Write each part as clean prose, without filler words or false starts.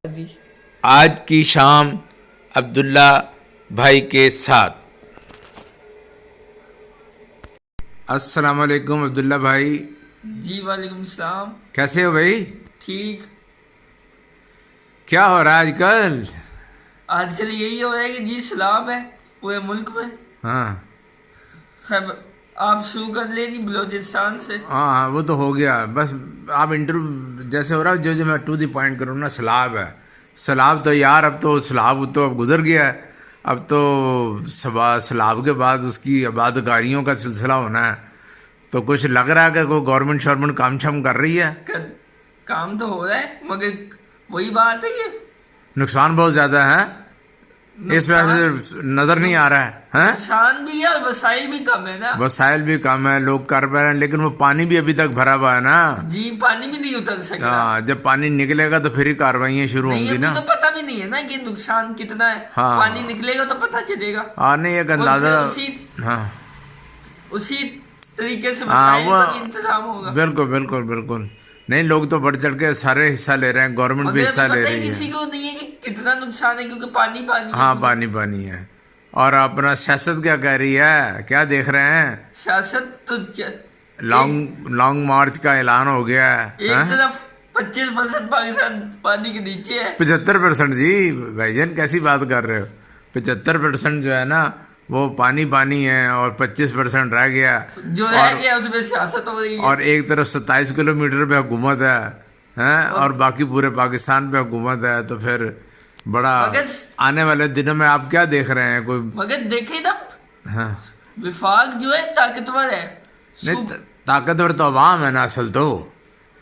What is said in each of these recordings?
آج کی شام عبداللہ بھائی کے ساتھ۔ السلام علیکم عبداللہ بھائی۔ جی وعلیکم السلام۔ کیسے ہو بھائی؟ ٹھیک۔ کیا ہو رہا ہے آج کل؟ آج کل یہی ہو رہا ہے کہ جی سیلاب ہے پورے ملک میں۔ ہاں خیر آپ شروع کر لیں جی بلوچستان سے۔ ہاں وہ تو ہو گیا، بس آپ انٹرویو جیسے ہو رہا ہے جو میں ٹو دی پوائنٹ کروں نا، سیلاب ہے۔ سیلاب تو یار اب تو سیلاب تو اب گزر گیا ہے، اب تو سیلاب کے بعد اس کی آبادکاریوں کا سلسلہ ہونا ہے۔ تو کچھ لگ رہا ہے کہ کوئی گورنمنٹ کام شام کر رہی ہے؟ کام تو ہو رہا ہے مگر وہی بات ہے یہ نقصان بہت زیادہ ہے، اس وجہ سے نظر نہیں آ رہا ہے۔ نقصان بھی ہے اور وسائل بھی کم ہے نا۔ وسائل بھی کم ہے، لوگ کر پا رہے ہیں، لیکن وہ پانی بھی ابھی تک بھرا ہوا ہے نا۔ جی پانی بھی نہیں اتر سکتا۔ ہاں جب پانی نکلے گا تو پھر ہی کارروائیاں شروع ہوں گی نا۔ تو پتہ بھی نہیں ہے نا کہ نقصان کتنا ہے، ہاں پانی نکلے گا تو پتہ چلے گا۔ ہاں نہیں ایک اندازہ، ہاں اسی طریقے سے ہاں وسائل وہ کا بھی انتظام ہوگا۔ بالکل بالکل بالکل، نہیں لوگ تو بڑھ چڑھ کے سارے حصہ لے رہے ہیں، گورنمنٹ بھی حصہ لے رہی ہے۔ کسی کو نہیں ہے کہ کتنا نقصان ہے کیونکہ پانی پانی ہے۔ ہاں پانی پانی ہے۔ اور اپنا سیاست کیا کہہ رہی ہے، کیا دیکھ رہے ہیں؟ سیاست تو لانگ مارچ کا اعلان ہو گیا ہے۔ ایک طرف 25% پاکستان پانی کے نیچے ہے۔ 75% جی بھائی جان کیسی بات کر رہے ہو؟ 75% جو ہے نا وہ پانی پانی ہے، اور 25% رہ گیا، جو رہ گیا اس میں سیاست ہو رہی ہے۔ اور ایک طرف 27 کلومیٹر پہ حکومت ہے، اور باقی پورے پاکستان پہ حکومت ہے۔ تو پھر بڑا آنے والے دنوں میں آپ کیا دیکھ رہے ہیں؟ کوئی مگر دیکھیں نا، ہاں وفاق جو ہے طاقتور ہے۔ نہیں طاقتور تو عوام ہے نا، اصل تو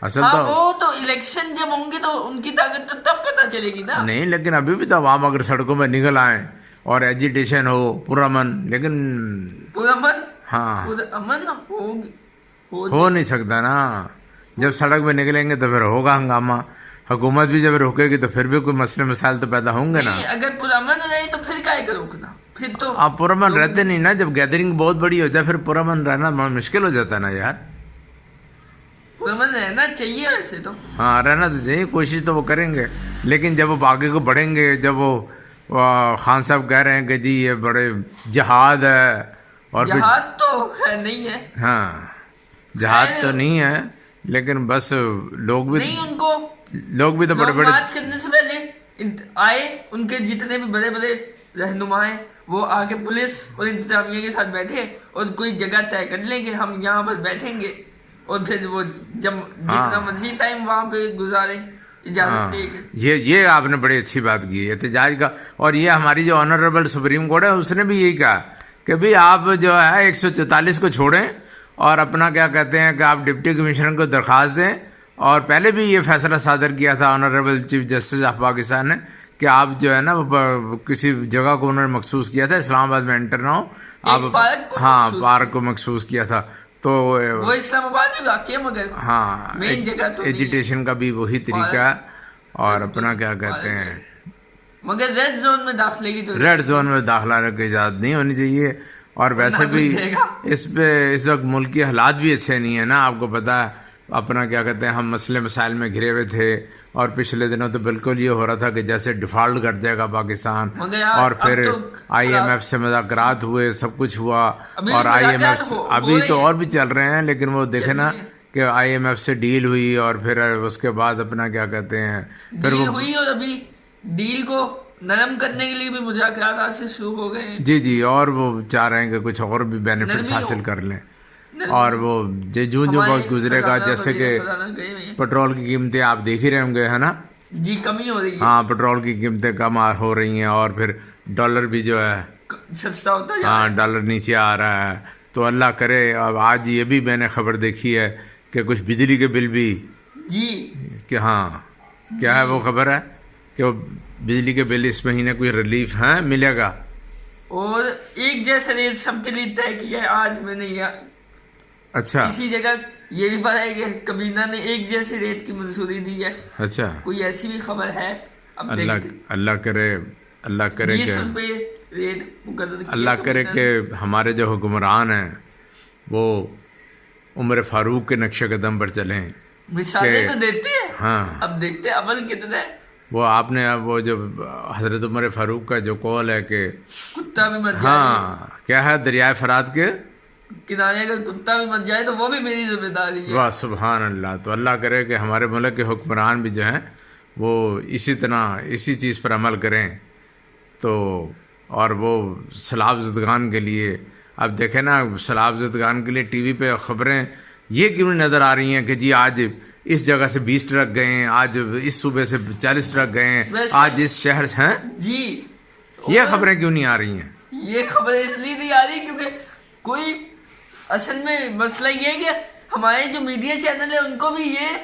وہ تو الیکشن جب ہوں گے تو ان کی طاقت تو تب پتہ چلے گی نا۔ نہیں، لیکن ابھی بھی تو عوام اگر سڑکوں میں نکل آئیں اور ایجیٹیشن ہو پرامن، لیکن پرامن ہاں امن ہو نہیں سکتا نا۔ جب سڑک پہ نکلیں گے تو پھر ہوگا ہنگامہ، حکومت بھی جب روکے گی تو پھر بھی کوئی مسئلے مسائل تو پیدا ہوں گے نا۔ اگر پرامن رہے تو پھر کائے کا روکنا؟ پھر تو آپ پرامن رہتے نہیں نا، جب گیدرنگ بہت بڑی ہو جائے پھر پرامن رہنا مشکل ہو جاتا ہے نا یار۔ پرامن رہنا چاہیے ویسے تو، ہاں رہنا تو چاہیے، کوشش تو وہ کریں گے، لیکن جب وہ آگے کو بڑھیں گے، جب وہ خان صاحب کہہ رہے ہیں کہ جی یہ بڑے جہاد ہے، اور جہاد تو خیر نہیں ہے۔ ہاں جہاد تو نہیں ہے، لیکن بس لوگ بھی نہیں، ان کو لوگ بھی تو بڑے بڑے مارچ کرنے سے پہلے آئے، ان کے جتنے بھی بڑے بڑے رہنما ہیں وہ آ کے پولیس اور انتظامیہ کے ساتھ بیٹھے اور کوئی جگہ طے کر لیں کہ ہم یہاں پر بیٹھیں گے، اور پھر وہ جب جتنا مزید ٹائم وہاں پہ گزاریں اجازت لے کے۔ یہ آپ نے بڑی اچھی بات کی ہے احتجاج کا، اور یہ ہماری جو آنریبل سپریم کورٹ ہے اس نے بھی یہی کہا کہ بھئی آپ جو ہے 144 کو چھوڑیں، اور اپنا کیا کہتے ہیں کہ آپ ڈپٹی کمشنر کو درخواست دیں، اور پہلے بھی یہ فیصلہ صادر کیا تھا honourable chief justice of Pakistan نے کہ آپ جو ہے نا کسی جگہ کو انہوں نے مخصوص کیا تھا، اسلام آباد میں انٹر نہ ہو آپ، ہاں پارک کو مخصوص کیا تھا، تو وہ اسلام آباد میں واقع ہے مگر ہاں مین جگہ تو ایجیٹیشن کا بھی وہی طریقہ ہے، اور اپنا کیا کہتے ہیں مگر ریڈ زون میں داخلے کی تو ریڈ زون میں داخلہ کی اجازت نہیں ہونی چاہیے۔ اور ویسے بھی اس وقت ملک کے حالات بھی اچھے نہیں ہیں نا، آپ کو پتہ ہے اپنا کیا کہتے ہیں ہم مسئلے مسائل میں گھرے ہوئے تھے، اور پچھلے دنوں تو بالکل یہ ہو رہا تھا کہ جیسے ڈیفالٹ کر جائے گا پاکستان، اور پھر آئی ایم ایف سے مذاکرات ہوئے، سب کچھ ہوا، اور آئی ایم ایف ابھی تو اور بھی چل رہے ہیں، لیکن وہ دیکھیں نا کہ آئی ایم ایف سے ڈیل ہوئی، اور پھر اس کے بعد اپنا کیا کہتے ہیں پھر وہ ہوئی، اور ابھی ڈیل کو نرم کرنے کے لیے بھی مذاکرات آج سے شروع ہو گئے ہیں۔ جی اور وہ چاہ رہے ہیں کہ کچھ اور بھی بینیفٹس حاصل کر لیں، اور وہ جون وقت گزرے گا، جیسے کہ پیٹرول کی قیمتیں آپ دیکھ ہی رہے ہوں گے، ہے نا جی کمی ہو رہی ہے، ہاں پیٹرول کی قیمتیں کم ہو رہی ہیں، اور پھر ڈالر بھی جو ہے سستا ہوتا ہے، ہاں ڈالر نیچے آ رہا ہے۔ تو اللہ کرے، اب آج یہ بھی میں نے خبر دیکھی ہے کہ کچھ بجلی کے بل بھی جی کہ ہاں کیا ہے وہ خبر ہے کہ وہ بجلی کے بل اس مہینے کوئی ریلیف ملے گا، اور ایک جیسا ریٹ سب کے لیے طے کیا ہے۔ آج میں نے اچھا کسی جگہ یہ بھی پتا ہے کہ کابینہ نے ایک جیسے ریٹ کی منظوری دی ہے۔ اچھا کوئی ایسی بھی خبر ہے؟ اب اللہ کرے کہ ریٹ مقرر اللہ کرے کہ ہمارے جو حکمران ہیں وہ عمر فاروق کے نقش قدم پر چلیں۔ مثالیں تو دیتے ہیں، ہاں اب دیکھتے ہیں عمل کتنا ہے۔ وہ آپ نے اب وہ جو حضرت عمر فاروق کا جو قول ہے کہ کتا بھی مر جائے، ہاں کیا ہے، دریائے فرات کے کنارے اگر کتا بھی مر جائے تو وہ بھی میری ذمہ داری ہے. واہ سبحان اللہ. تو اللہ کرے کہ ہمارے ملک کے حکمران بھی جو ہیں وہ اسی طرح اسی چیز پر عمل کریں. تو اور وہ سیلاب زدگان کے لیے اب دیکھیں نا، سیلاب زدگان کے لیے ٹی وی پہ خبریں یہ کیوں نہیں نظر آ رہی ہیں کہ جی آج اس جگہ سے 20 ٹرک گئے ہیں، آج اس صوبے سے 40 ٹرک گئے ہیں، آج اس شہر سے ہیں. جی یہ خبریں کیوں نہیں آ رہی ہیں؟ یہ خبریں اس لیے نہیں آ رہی کیونکہ کوئی اصل میں مسئلہ یہ ہے کہ ہمارے جو میڈیا چینل ہے ان کو بھی یہ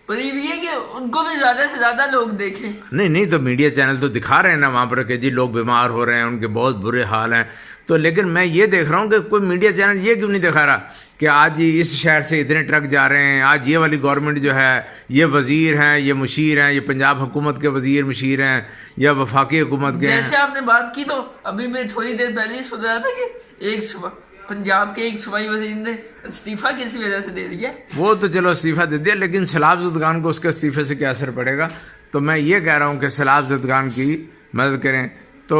پری ہوئی ہے کہ ان کو بھی زیادہ سے زیادہ لوگ دیکھیں. نہیں تو میڈیا چینل تو دکھا رہے ہیں نا وہاں پر کہ جی لوگ بیمار ہو رہے ہیں، ان کے بہت برے حال ہیں. تو لیکن میں یہ دیکھ رہا ہوں کہ کوئی میڈیا چینل یہ کیوں نہیں دکھا رہا کہ آج اس شہر سے اتنے ٹرک جا رہے ہیں، آج یہ والی گورنمنٹ جو ہے، یہ وزیر ہیں، یہ مشیر ہیں، یہ پنجاب حکومت کے وزیر مشیر ہیں یا وفاقی حکومت کے ہیں. جیسے آپ نے بات کی تو ابھی میں تھوڑی دیر پہلے ہی سن رہا تھا کہ پنجاب کے ایک صوبائی وزیر نے استعفیٰ کسی وجہ سے دے دیا. وہ تو چلو استعفیٰ دے دیا، لیکن سیلاب زدگان کو اس کے استعفے سے کیا اثر پڑے گا؟ تو میں یہ کہہ رہا ہوں کہ سیلاب زدگان کی مدد کریں. تو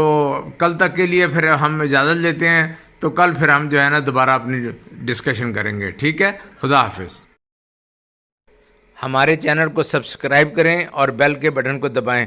کل تک کے لیے پھر ہم اجازت لیتے ہیں، تو کل پھر ہم جو ہے نا دوبارہ اپنی ڈسکشن کریں گے. ٹھیک ہے، خدا حافظ. ہمارے چینل کو سبسکرائب کریں اور بیل کے بٹن کو دبائیں